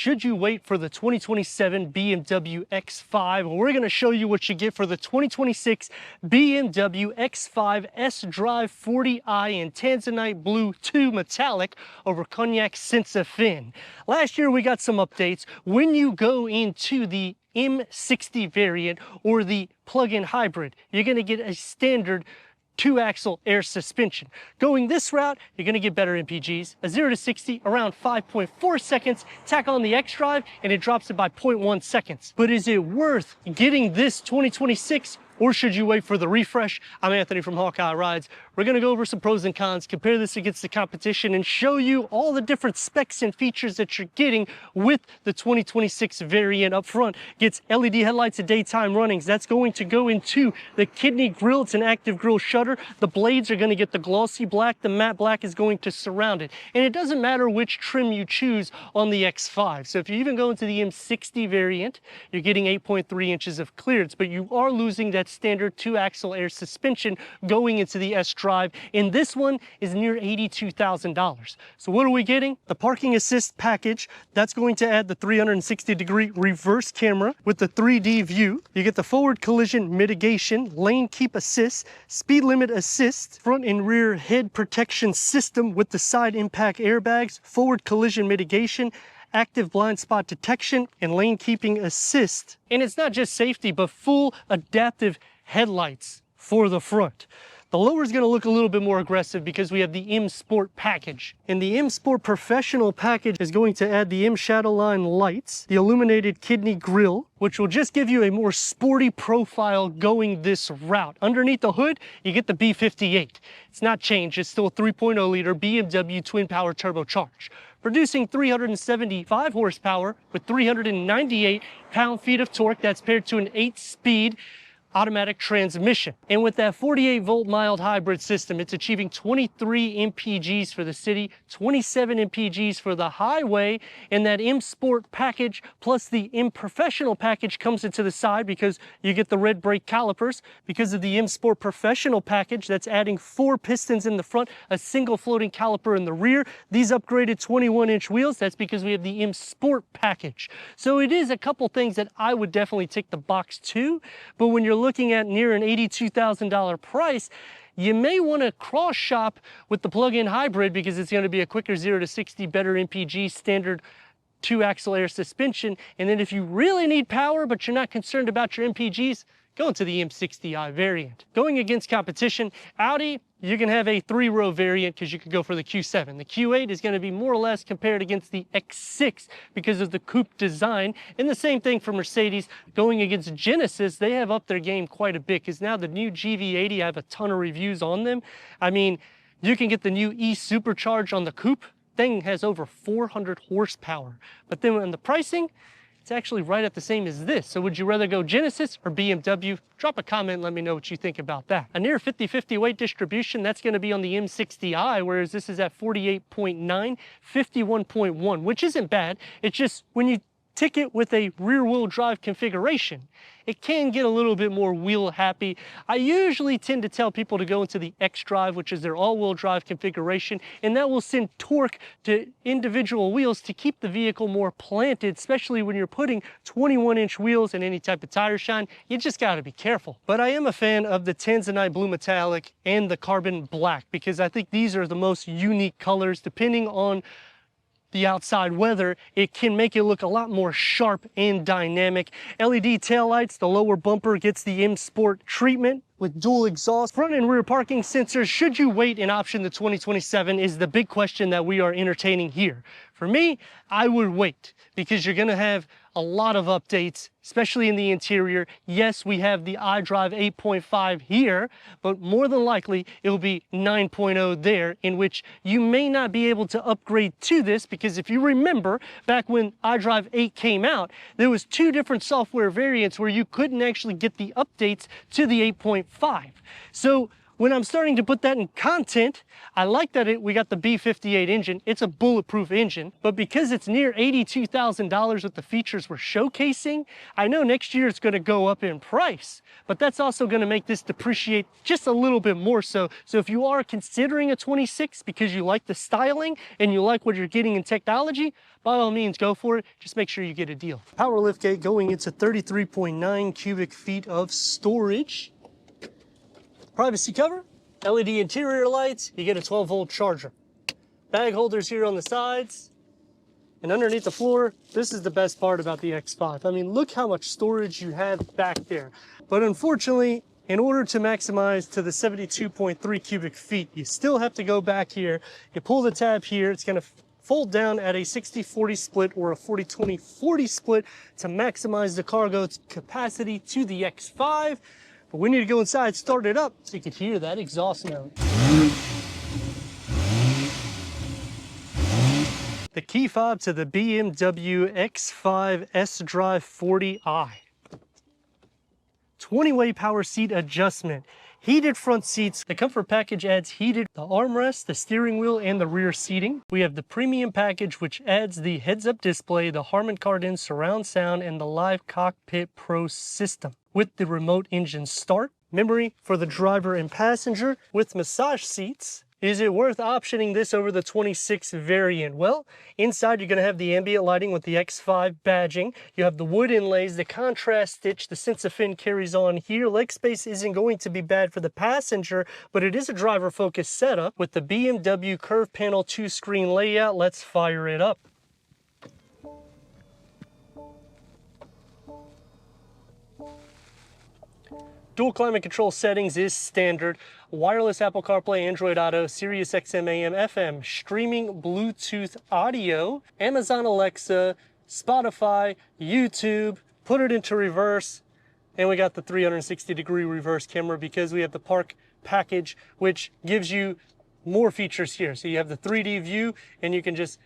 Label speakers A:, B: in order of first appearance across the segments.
A: should you wait for the 2027 BMW X5? Well, we're going to show you what you get for the 2026 BMW X5 sDrive 40i in Tanzanite Blue 2 Metallic over Cognac Senza Fin. Last year we got some updates. When you go into the M60 variant or the plug-in hybrid, you're going to get a standard 2-axle air suspension. Going this route, you're going to get better MPGs. A 0 to 60 around 5.4 seconds. Tack on the xDrive and it drops it by 0.1 seconds. But is it worth getting this 2026? Or should you wait for the refresh? I'm Anthony from Hawkeye Rides. We're going to go over some pros and cons, compare this against the competition, and show you all the different specs and features that you're getting with the 2026 variant. Up front, gets LED headlights and daytime runnings. That's going to go into the kidney grille. It's an active grille shutter. The blades are going to get the glossy black. The matte black is going to surround it. And it doesn't matter which trim you choose on the X5. So if you even go into the M60 variant, you're getting 8.3 inches of clearance, but you are losing that standard 2-axle air suspension going into the sDrive, and this one is near $82,000. So what are we getting? The parking assist package. That's going to add the 360-degree reverse camera with the 3D view. You get the forward collision mitigation, lane keep assist, speed limit assist, front and rear head protection system with the side impact airbags, forward collision mitigation, active blind spot detection, and lane keeping assist. And it's not just safety, but full adaptive headlights for the front. The lower is going to look a little bit more aggressive because we have the M Sport package. And the M Sport Professional package is going to add the M Shadowline lights, the illuminated kidney grille, which will just give you a more sporty profile going this route. Underneath the hood, you get the B58. It's not changed. It's still a 3.0 liter BMW twin power turbocharged, producing 375 horsepower with 398 pound-feet of torque. That's paired to an 8-speed automatic transmission. And with that 48-volt mild hybrid system, it's achieving 23 MPGs for the city, 27 MPGs for the highway, and that M Sport package plus the M Professional package comes into the side because you get the red brake calipers. Because of the M Sport Professional package, that's adding 4 pistons in the front, a single floating caliper in the rear. These upgraded 21-inch wheels, that's because we have the M Sport package. So it is a couple things that I would definitely tick the box to, but when you're looking at near an $82,000 price, you may want to cross shop with the plug-in hybrid because it's going to be a quicker 0 to 60, better MPG, standard 2-axle air suspension. And then if you really need power but you're not concerned about your MPGs, go into the M60i variant. Going against competition, Audi, you can have a 3-row variant because you could go for the Q7. The Q8 is going to be more or less compared against the X6 because of the coupe design. And the same thing for Mercedes. Going against Genesis, they have upped their game quite a bit because now the new GV80, I have a ton of reviews on them. I mean, you can get the new E-Supercharge on the coupe. Thing has over 400 horsepower. But then on the pricing, it's actually right at the same as this. So would you rather go Genesis or BMW? Drop a comment and let me know what you think about that. A near 50-50 weight distribution, that's going to be on the M60i, whereas this is at 48.9, 51.1, which isn't bad. It's just when you tick it with a rear-wheel drive configuration, it can get a little bit more wheel happy. I usually tend to tell people to go into the xDrive, which is their all-wheel drive configuration, and that will send torque to individual wheels to keep the vehicle more planted, especially when you're putting 21-inch wheels in any type of tire shine. You just got to be careful. But I am a fan of the Tanzanite Blue Metallic and the Carbon Black because I think these are the most unique colors. Depending on the outside weather, it can make it look a lot more sharp and dynamic. LED taillights, the lower bumper gets the M Sport treatment with dual exhaust. Front and rear parking sensors. Should you wait and option the 2027 is the big question that we are entertaining here. For me, I would wait because you're gonna have a lot of updates, especially in the interior. Yes, we have the iDrive 8.5 here, but more than likely it will be 9.0 there, in which you may not be able to upgrade to this because if you remember back when iDrive 8 came out, there was 2 different software variants where you couldn't actually get the updates to the 8.5. So when I'm starting to put that in content, I like that we got the B58 engine. It's a bulletproof engine, but because it's near $82,000 with the features we're showcasing, I know next year it's gonna go up in price, but that's also gonna make this depreciate just a little bit more so. So if you are considering a 26 because you like the styling and you like what you're getting in technology, by all means, go for it. Just make sure you get a deal. Power liftgate going into 33.9 cubic feet of storage. Privacy cover, LED interior lights, you get a 12-volt charger. Bag holders here on the sides, and underneath the floor, this is the best part about the X5. I mean, look how much storage you have back there. But unfortunately, in order to maximize to the 72.3 cubic feet, you still have to go back here. You pull the tab here, it's gonna fold down at a 60-40 split or a 40-20-40 split to maximize the cargo capacity to the X5. But we need to go inside, start it up, so you can hear that exhaust note. The key fob to the BMW X5 sDrive 40i. 20-way power seat adjustment. Heated front seats. The comfort package adds heated the armrest, the steering wheel, and the rear seating. We have the premium package, which adds the heads-up display, the Harman Kardon surround sound, and the Live Cockpit Pro system with the remote engine start. Memory for the driver and passenger with massage seats. Is it worth optioning this over the 26 variant? Well, inside you're going to have the ambient lighting with the X5 badging. You have the wood inlays, the contrast stitch, the Sense of Fin carries on here. Leg space isn't going to be bad for the passenger, but it is a driver-focused setup with the BMW curved panel 2-screen layout. Let's fire it up. Dual climate control settings is standard. Wireless Apple CarPlay, Android Auto, Sirius XM AM, FM, streaming Bluetooth audio, Amazon Alexa, Spotify, YouTube, put it into reverse, and we got the 360-degree reverse camera because we have the Park package, which gives you more features here. So you have the 3D view, and you can just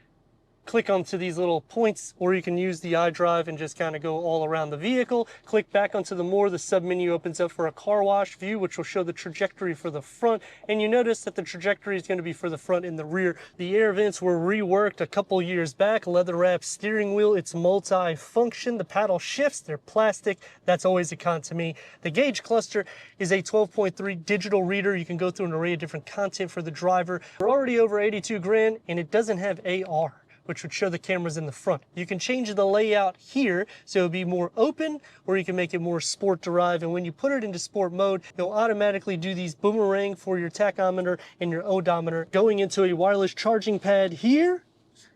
A: click onto these little points, or you can use the iDrive and just kind of go all around the vehicle. Click back onto the more, the sub menu opens up for a car wash view, which will show the trajectory for the front. And you notice that the trajectory is going to be for the front and the rear. The air vents were reworked a couple years back. Leather wrapped steering wheel, it's multi-function. The paddle shifts, they're plastic. That's always a con to me. The gauge cluster is a 12.3 digital reader. You can go through an array of different content for the driver. We're already over 82 grand, and it doesn't have AR, which would show the cameras in the front. You can change the layout here so it'll be more open, or you can make it more sport drive. And when you put it into sport mode, it'll automatically do these boomerang for your tachometer and your odometer. Going into a wireless charging pad here,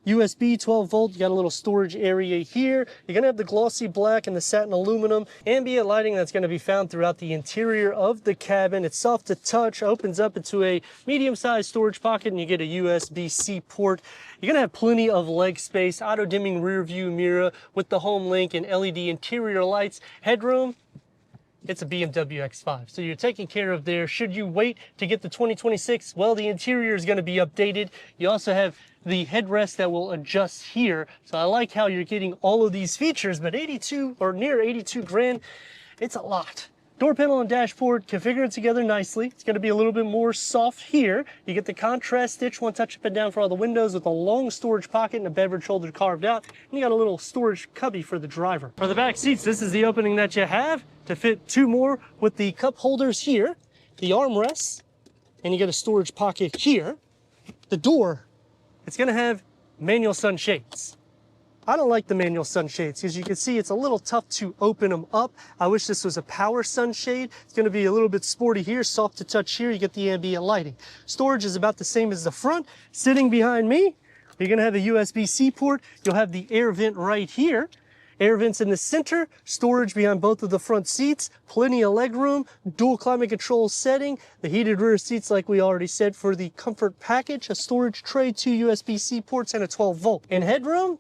A: USB 12 volt, you got a little storage area here. You're gonna have the glossy black and the satin aluminum. Ambient lighting that's gonna be found throughout the interior of the cabin. It's soft to touch, opens up into a medium-sized storage pocket, and you get a USB-C port. You're gonna have plenty of leg space, auto-dimming rear view mirror with the home link and LED interior lights. Headroom, it's a BMW X5, so you're taken care of there. Should you wait to get the 2026, well, the interior is gonna be updated. You also have the headrest that will adjust here. So I like how you're getting all of these features, but 82 or near 82 grand, it's a lot. Door panel and dashboard configured together nicely. It's going to be a little bit more soft here. You get the contrast stitch, one touch up and down for all the windows with a long storage pocket and a beverage holder carved out. And you got a little storage cubby for the driver. For the back seats, this is the opening that you have to fit two more with the cup holders here, the armrests, and you get a storage pocket here. The door, it's going to have manual sunshades. I don't like the manual sunshades because you can see it's a little tough to open them up. I wish this was a power sunshade. It's going to be a little bit sporty here, soft to touch here. You get the ambient lighting. Storage is about the same as the front. Sitting behind me, you're going to have a USB-C port. You'll have the air vent right here. Air vents in the center, storage behind both of the front seats, plenty of leg room, dual climate control setting, the heated rear seats like we already said for the comfort package, a storage tray, two USB-C ports, and a 12 volt. And headroom,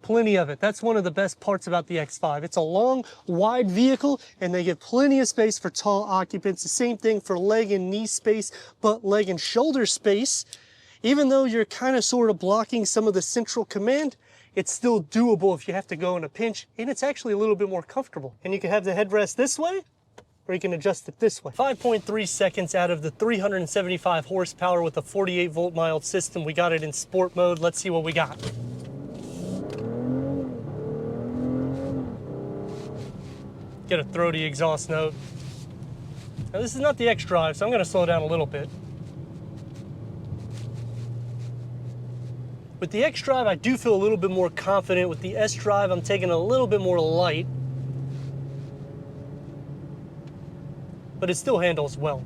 A: plenty of it. That's one of the best parts about the X5. It's a long, wide vehicle, and they get plenty of space for tall occupants. The same thing for leg and knee space, but leg and shoulder space. Even though you're kind of sort of blocking some of the central command, it's still doable if you have to go in a pinch, and it's actually a little bit more comfortable. And you can have the headrest this way, or you can adjust it this way. 5.3 seconds out of the 375 horsepower with a 48 volt mild system. We got it in sport mode. Let's see what we got. Get a throaty exhaust note. Now this is not the xDrive, so I'm gonna slow down a little bit. With the xDrive, I do feel a little bit more confident. With the sDrive, I'm taking a little bit more light, but it still handles well.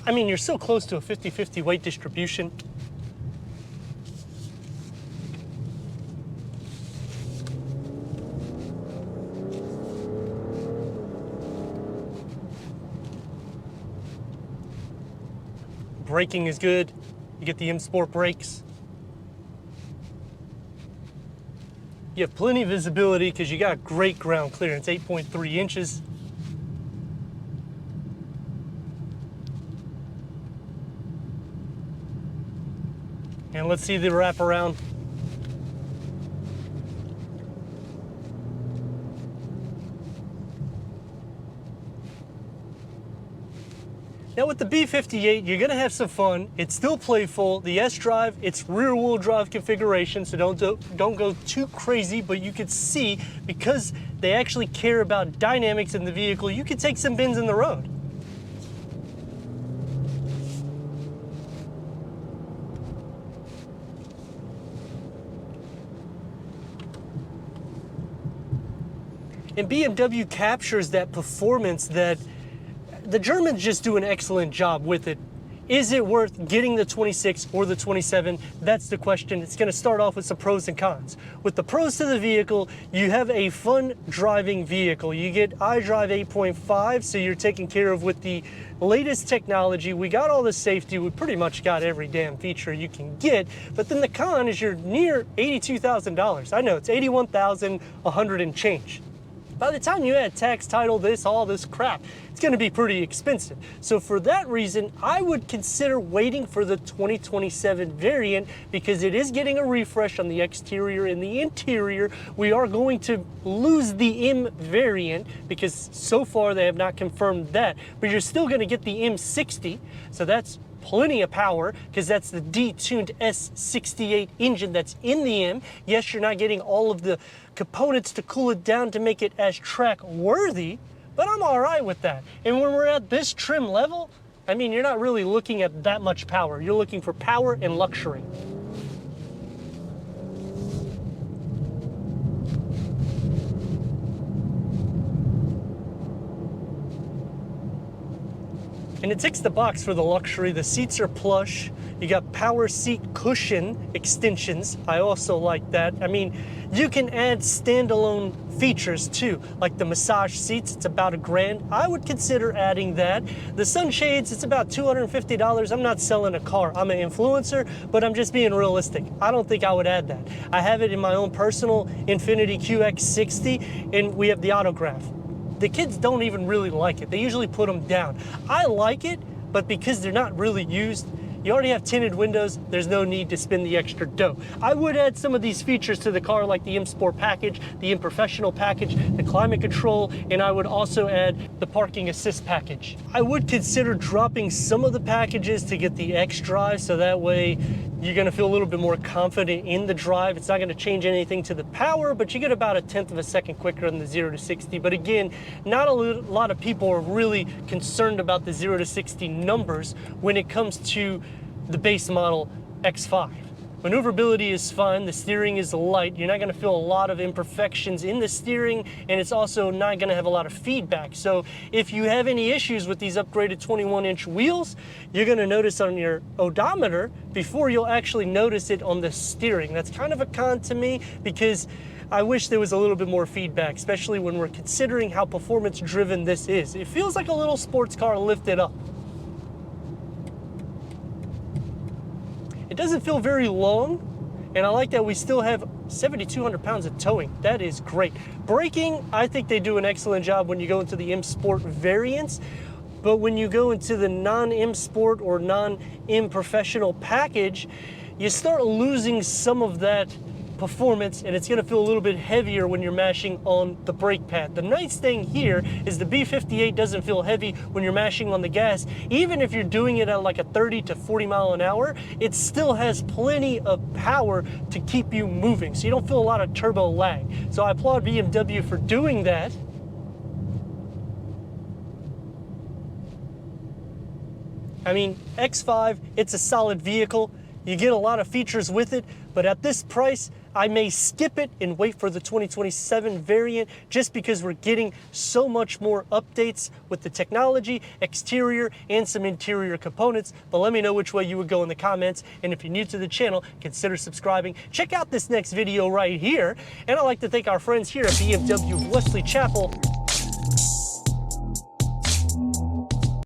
A: I mean, you're so close to a 50-50 weight distribution. Braking is good. You get the M Sport brakes. You have plenty of visibility because you got great ground clearance, 8.3 inches. And let's see the wraparound. Now with the B58, you're gonna have some fun. It's still playful. The sDrive, it's rear wheel drive configuration, so don't go too crazy, but you can see because they actually care about dynamics in the vehicle, you can take some bends in the road. And BMW captures that performance that the Germans just do an excellent job with it. Is it worth getting the 26 or the 27? That's the question. It's going to start off with some pros and cons. With the pros to the vehicle, you have a fun driving vehicle. You get iDrive 8.5, so you're taken care of with the latest technology. We got all the safety. We pretty much got every damn feature you can get. But then the con is you're near $82,000. I know it's $81,100 and change. By the time you add tax, title, all this crap, it's going to be pretty expensive. So for that reason, I would consider waiting for the 2027 variant because it is getting a refresh on the exterior and the interior. We are going to lose the M variant because so far they have not confirmed that, but you're still going to get the M60, so that's plenty of power because that's the detuned S68 engine that's in the M. Yes, you're not getting all of the components to cool it down to make it as track worthy, but I'm all right with that. And when we're at this trim level, I mean, you're not really looking at that much power. You're looking for power and luxury. And it ticks the box for the luxury. The seats are plush. You got power seat cushion extensions. I also like that. I mean, you can add standalone features too, like the massage seats. It's about $1,000. I would consider adding that. The sunshades, it's about $250. I'm not selling a car. I'm an influencer, but I'm just being realistic. I don't think I would add that. I have it in my own personal Infiniti QX60, and we have the autograph. The kids don't even really like it. They usually put them down. I like it, but because they're not really used, you already have tinted windows, there's no need to spend the extra dough. I would add some of these features to the car like the M Sport package, the M Professional package, the climate control, and I would also add the parking assist package. I would consider dropping some of the packages to get the xDrive, so that way you're gonna feel a little bit more confident in the drive. It's not gonna change anything to the power, but you get about 1/10 of a second quicker on the 0 to 60. But again, not a lot of people are really concerned about the 0 to 60 numbers when it comes to the base model X5. Maneuverability is fine, the steering is light, you're not gonna feel a lot of imperfections in the steering, and it's also not gonna have a lot of feedback. So if you have any issues with these upgraded 21-inch wheels, you're gonna notice on your odometer before you'll actually notice it on the steering. That's kind of a con to me because I wish there was a little bit more feedback, especially when we're considering how performance-driven this is. It feels like a little sports car lifted up. It doesn't feel very long, and I like that we still have 7,200 pounds of towing. That is great. Braking, I think they do an excellent job when you go into the M Sport variants, but when you go into the non-M Sport or non-M Professional package, you start losing some of that performance, and it's gonna feel a little bit heavier when you're mashing on the brake pad. The nice thing here is the B58 doesn't feel heavy when you're mashing on the gas. Even if you're doing it at like a 30 to 40 mile an hour, it still has plenty of power to keep you moving, so you don't feel a lot of turbo lag. So I applaud BMW for doing that. I mean, X5, it's a solid vehicle. You get a lot of features with it, but at this price, I may skip it and wait for the 2027 variant just because we're getting so much more updates with the technology, exterior, and some interior components. But let me know which way you would go in the comments. And if you're new to the channel, consider subscribing. Check out this next video right here. And I'd like to thank our friends here at BMW of Wesley Chapel.